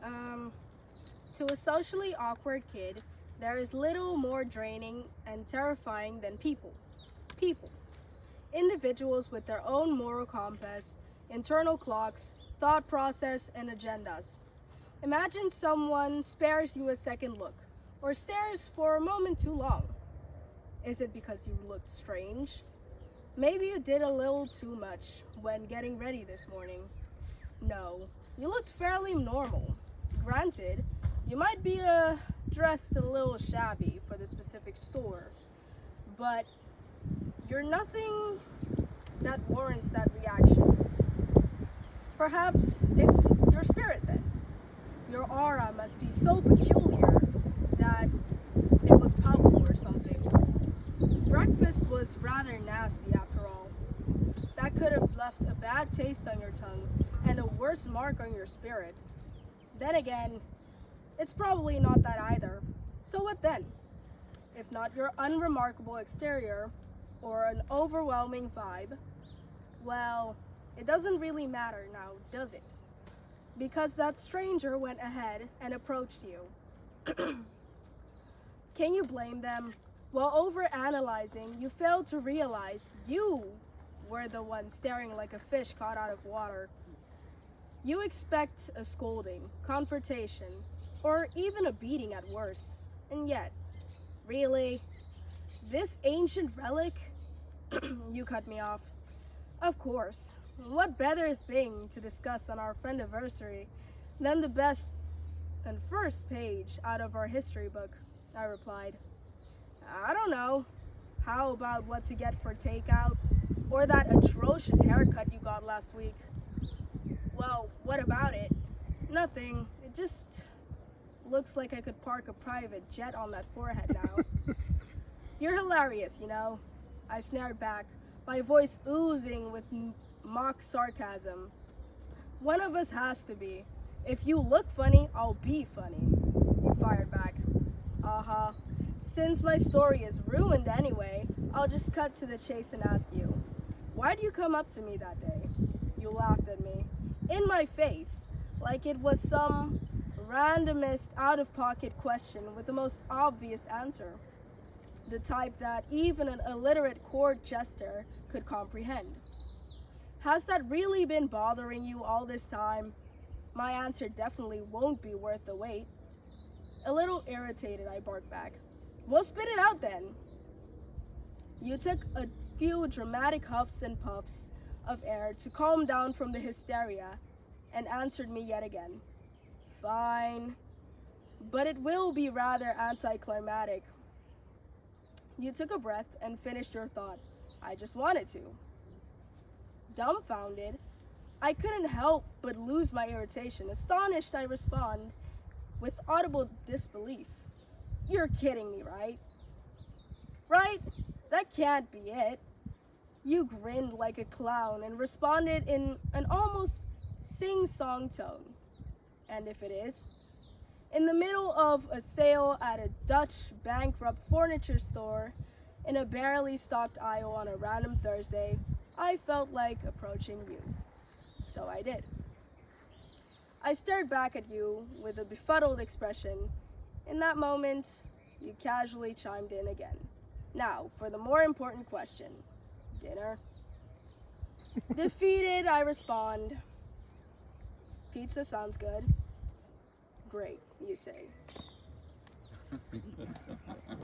Um, to a socially awkward kid, there is little more draining and terrifying than people. People. Individuals with their own moral compass, internal clocks, thought process, and agendas. Imagine someone spares you a second look, or stares for a moment too long. Is it because you looked strange? Maybe you did a little too much when getting ready this morning. No, you looked fairly normal. Granted, you might be dressed a little shabby for the specific store, but you're nothing that warrants that reaction. Perhaps it's your spirit then. Your aura must be so peculiar that it was palpable or something. Breakfast was rather nasty after all. That could have left a bad taste on your tongue and a worse mark on your spirit. Then again, it's probably not that either. So what then? If not your unremarkable exterior or an overwhelming vibe, well, it doesn't really matter now, does it? Because that stranger went ahead and approached you. Can you blame them? While overanalyzing, you failed to realize you were the one staring like a fish caught out of water. You expect a scolding, confrontation, or even a beating at worst. And yet, really? This ancient relic? You cut me off. Of course. What better thing to discuss on our friendiversary than the best and first page out of our history book? I replied. I don't know. How about what to get for takeout? Or that atrocious haircut you got last week? Well, what about it? Nothing. It just looks like I could park a private jet on that forehead now. You're hilarious, you know. I snared back, my voice oozing with mock sarcasm. One of us has to be. If you look funny, I'll be funny. You fired back. Uh-huh. Since my story is ruined anyway, I'll just cut to the chase and ask you, why'd you come up to me that day? You laughed at me. In my face, like it was some randomest out-of-pocket question with the most obvious answer. The type that even an illiterate court jester could comprehend. Has that really been bothering you all this time? My answer definitely won't be worth the wait. A little irritated, I barked back. Well, spit it out then. You took a few dramatic huffs and puffs of air to calm down from the hysteria and answered me yet again. Fine, but it will be rather anticlimactic. You took a breath and finished your thought. I just wanted to. Dumbfounded, I couldn't help but lose my irritation. Astonished, I respond with audible disbelief. You're kidding me, right? Right? That can't be it. You grinned like a clown and responded in an almost sing-song tone. And if it is? In the middle of a sale at a Dutch bankrupt furniture store in a barely stocked aisle on a random Thursday, I felt like approaching you. So I did. I stared back at you with a befuddled expression. In that moment, you casually chimed in again. Now, for the more important question. Dinner? Defeated, I respond. Pizza sounds good. Great, you say.